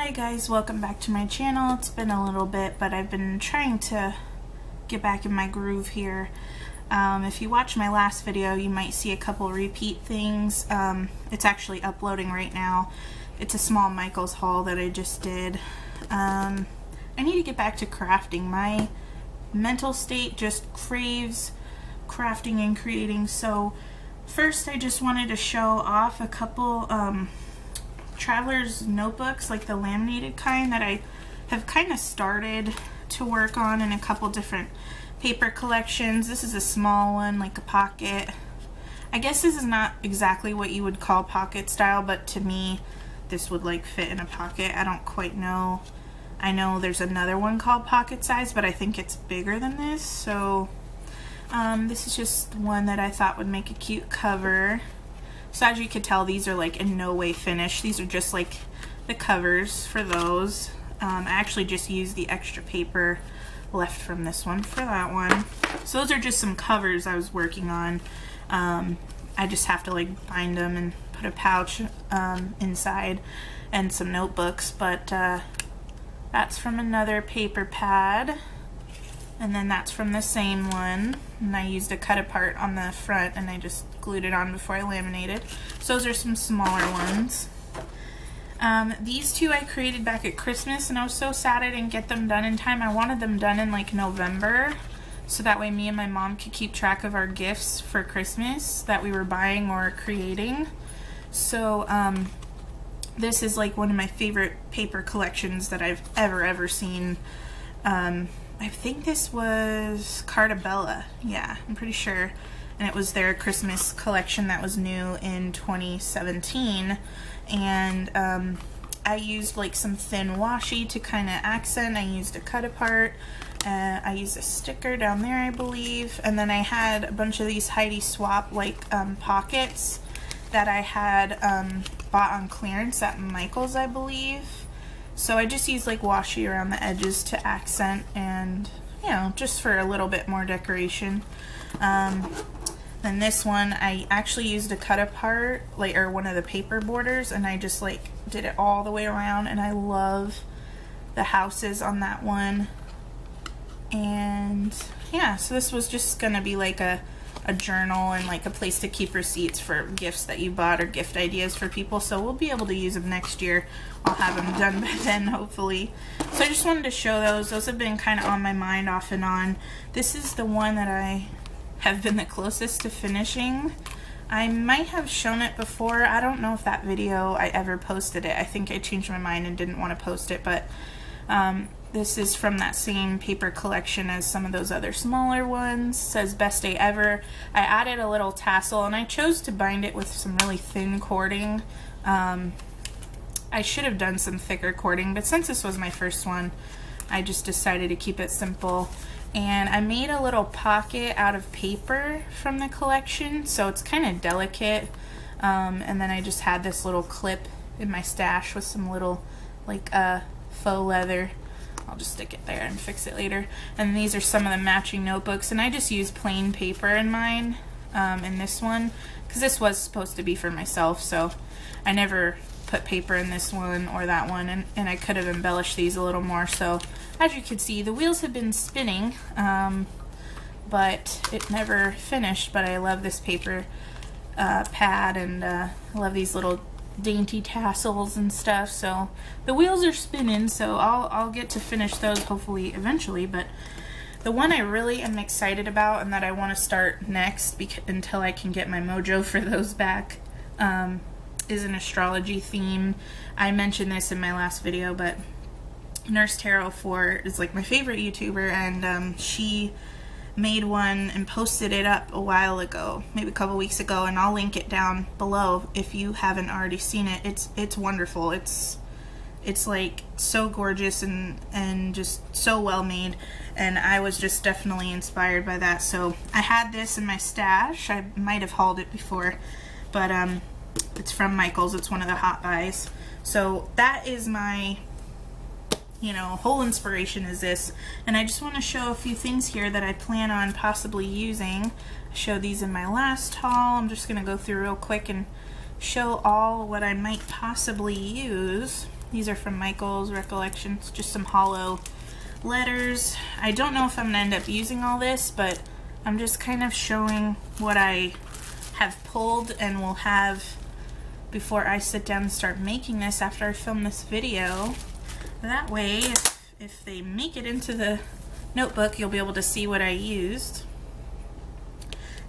Hi guys, welcome back to my channel. It's been a little bit, but I've been trying to get back in my groove here. If you watched my last video, you might see a couple repeat things. It's actually uploading right now. It's a small Michaels haul that I just did. I need to get back to crafting. My mental state just craves crafting and creating. So first I just wanted to show off a couple traveler's notebooks, like the laminated kind, that I have kind of started to work on in a couple different paper collections. This is a small one, like a pocket. I guess this is not exactly what you would call pocket style, but to me this would like fit in a pocket. I don't quite know. I know there's another one called pocket size, but I think it's bigger than this. So this is just one that I thought would make a cute cover. So as you could tell, these are like in no way finished. These are just like the covers for those. I actually just used the extra paper left from this one for that one. So those are just some covers I was working on. I just have to like bind them and put a pouch inside and some notebooks, but that's from another paper pad. And then that's from the same one, and I used a cut apart on the front and I just glued it on before I laminated. So those are some smaller ones. These two I created back at Christmas, and I was so sad I didn't get them done in time. I wanted them done in like November, so that way me and my mom could keep track of our gifts for Christmas that we were buying or creating. So this is like one of my favorite paper collections that I've ever seen. I think this was Carta Bella, yeah, I'm pretty sure, and it was their Christmas collection that was new in 2017, and I used like some thin washi to kind of accent. I used a cut apart, I used a sticker down there I believe, and then I had a bunch of these Heidi Swap like pockets that I had bought on clearance at Michaels I believe. So I just used like washi around the edges to accent, and you know, just for a little bit more decoration. Then this one I actually used a cut apart, like, or one of the paper borders, and I just like did it all the way around, and I love the houses on that one. And yeah, so this was just gonna be like a journal and like a place to keep receipts for gifts that you bought or gift ideas for people, so we'll be able to use them next year. I'll have them done by then hopefully. So I just wanted to show those. Those have been kind of on my mind off and on. This is the one that I have been the closest to finishing. I might have shown it before. I don't know if that video I ever posted it. I think I changed my mind and didn't want to post it, but this is from that same paper collection as some of those other smaller ones. It says best day ever. I added a little tassel, and I chose to bind it with some really thin cording. I should have done some thicker cording, but since this was my first one, I just decided to keep it simple. And I made a little pocket out of paper from the collection, so it's kind of delicate. And then I just had this little clip in my stash with some little like faux leather. I'll just stick it there and fix it later. And these are some of the matching notebooks, and I just used plain paper in mine, in this one, because this was supposed to be for myself, so I never put paper in this one or that one, and I could have embellished these a little more. So as you can see, the wheels have been spinning, but it never finished. But I love this paper pad, and I love these little dainty tassels and stuff, so the wheels are spinning, so I'll get to finish those hopefully eventually. But the one I really am excited about and that I want to start next until I can get my mojo for those back is an astrology theme. I mentioned this in my last video, but Nurse Tarot 4 is like my favorite YouTuber, and she made one and posted it up a while ago, maybe a couple weeks ago, and I'll link it down below if you haven't already seen it. It's wonderful. It's like so gorgeous and just so well made, and I was just definitely inspired by that. So I had this in my stash. I might have hauled it before, but it's from Michaels. It's one of the hot buys. So that is my, you know, whole inspiration is this, and I just want to show a few things here that I plan on possibly using. I showed these in my last haul. I'm just going to go through real quick and show all what I might possibly use. These are from Michael's Recollections, just some hollow letters. I don't know if I'm gonna end up using all this, but I'm just kind of showing what I have pulled and will have before I sit down and start making this after I film this video. That way, if they make it into the notebook, you'll be able to see what I used.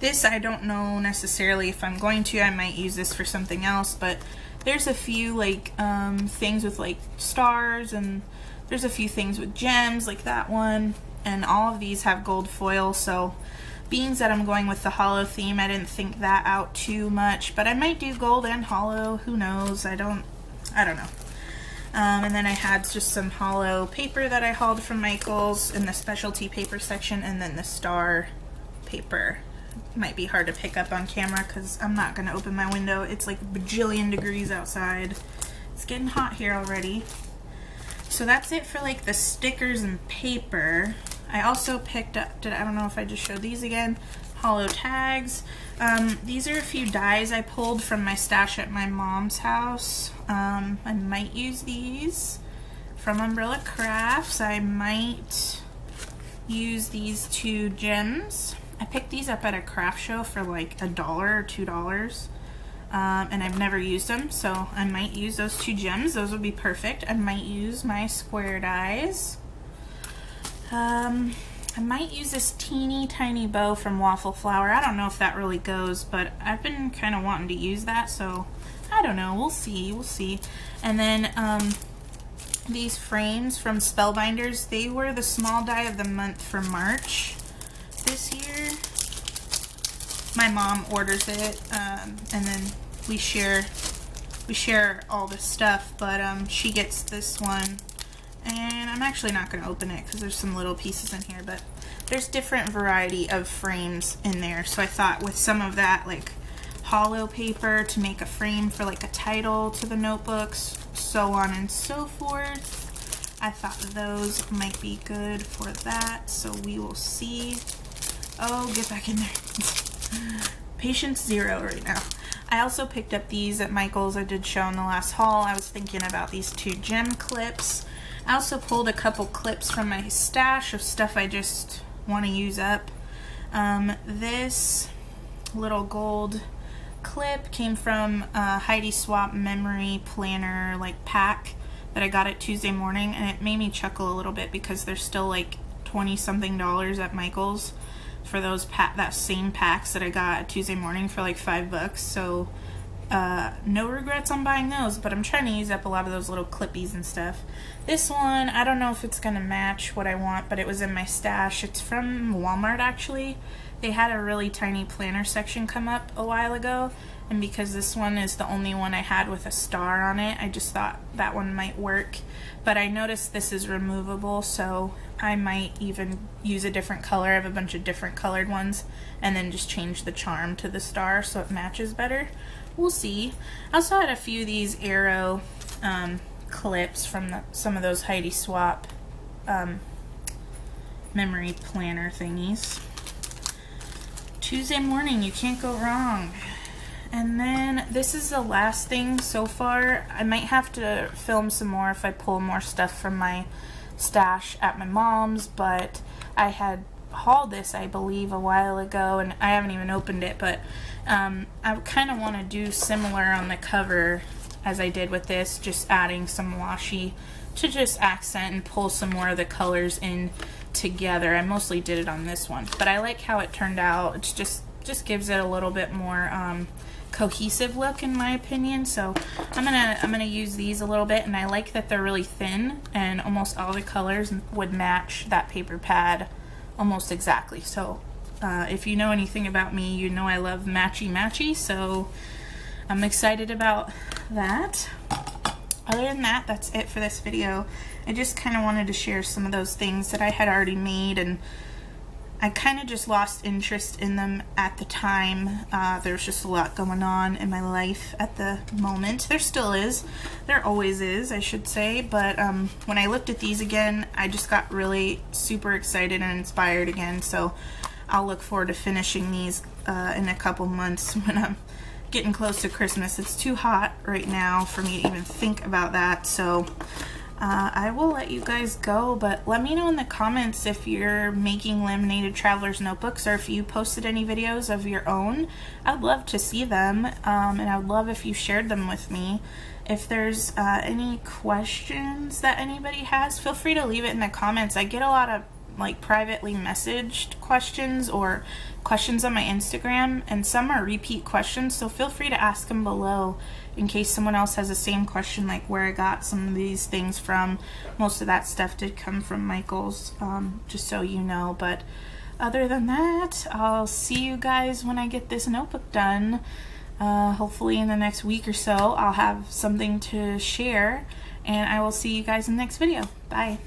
This I don't know necessarily if I'm going to. I might use this for something else, but there's a few like things with like stars, and there's a few things with gems like that one, and all of these have gold foil. So being that I'm going with the hollow theme, I didn't think that out too much, but I might do gold and hollow, who knows. I don't know. And then I had just some hollow paper that I hauled from Michael's in the specialty paper section, and then the star paper. Might be hard to pick up on camera because I'm not going to open my window. It's like a bajillion degrees outside. It's getting hot here already. So that's it for like the stickers and paper. I also picked up, I don't know if I just showed these again, hollow tags. These are a few dies I pulled from my stash at my mom's house. I might use these from Umbrella Crafts. I might use these 2 gems. I picked these up at a craft show for like $1 or $2, and I've never used them, so I might use those 2 gems. Those would be perfect. I might use my square dies. I might use this teeny tiny bow from Waffle Flower. I don't know if that really goes, but I've been kind of wanting to use that, so I don't know. We'll see. And then these frames from Spellbinders, they were the small die of the month for March this year. My mom orders it, and then we share all the stuff, but she gets this one, and I'm actually not going to open it because there's some little pieces in here, but there's different variety of frames in there. So I thought with some of that like hollow paper to make a frame for like a title to the notebooks, so on and so forth, I thought those might be good for that, so we will see. Oh, get back in there. Patience 0 right now. I also picked up these at Michael's. I did show in the last haul. I was thinking about these 2 gem clips. I also pulled a couple clips from my stash of stuff I just want to use up. This little gold clip came from Heidi Swap memory planner like pack that I got at Tuesday Morning, and it made me chuckle a little bit because they're still like 20-something at Michael's for those that same packs that I got at Tuesday Morning for like $5. So no regrets on buying those, but I'm trying to use up a lot of those little clippies and stuff. This one, I don't know if it's gonna match what I want, but it was in my stash. It's from Walmart actually. They had a really tiny planner section come up a while ago, and because this one is the only one I had with a star on it, I just thought that one might work. But I noticed this is removable, so I might even use a different color. I have a bunch of different colored ones, and then just change the charm to the star so it matches better. We'll see. I also had a few of these arrow clips from some of those Heidi Swap memory planner thingies. Tuesday Morning, you can't go wrong. And then this is the last thing so far. I might have to film some more if I pull more stuff from my stash at my mom's, but I had hauled this I believe a while ago and I haven't even opened it, but I kind of want to do similar on the cover as I did with this, just adding some washi to just accent and pull some more of the colors in together. I mostly did it on this one, but I like how it turned out. It's just gives it a little bit more cohesive look in my opinion. So I'm gonna use these a little bit, and I like that they're really thin and almost all the colors would match that paper pad almost exactly. So if you know anything about me, you know I love matchy, so I'm excited about that. Other than that, that's it for this video. I just kind of wanted to share some of those things that I had already made, and I kind of just lost interest in them at the time. There's just a lot going on in my life at the moment. There still is. There always is, I should say. But when I looked at these again, I just got really super excited and inspired again. So I'll look forward to finishing these in a couple months when I'm getting close to Christmas. It's too hot right now for me to even think about that, so I will let you guys go, but let me know in the comments if you're making laminated traveler's notebooks or if you posted any videos of your own. I'd love to see them, and I would love if you shared them with me. If there's any questions that anybody has, feel free to leave it in the comments. I get a lot of like privately messaged questions or questions on my Instagram, and some are repeat questions, so feel free to ask them below in case someone else has the same question, like where I got some of these things from. Most of that stuff did come from Michael's, just so you know. But other than that, I'll see you guys when I get this notebook done. Hopefully in the next week or so I'll have something to share, and I will see you guys in the next video. Bye.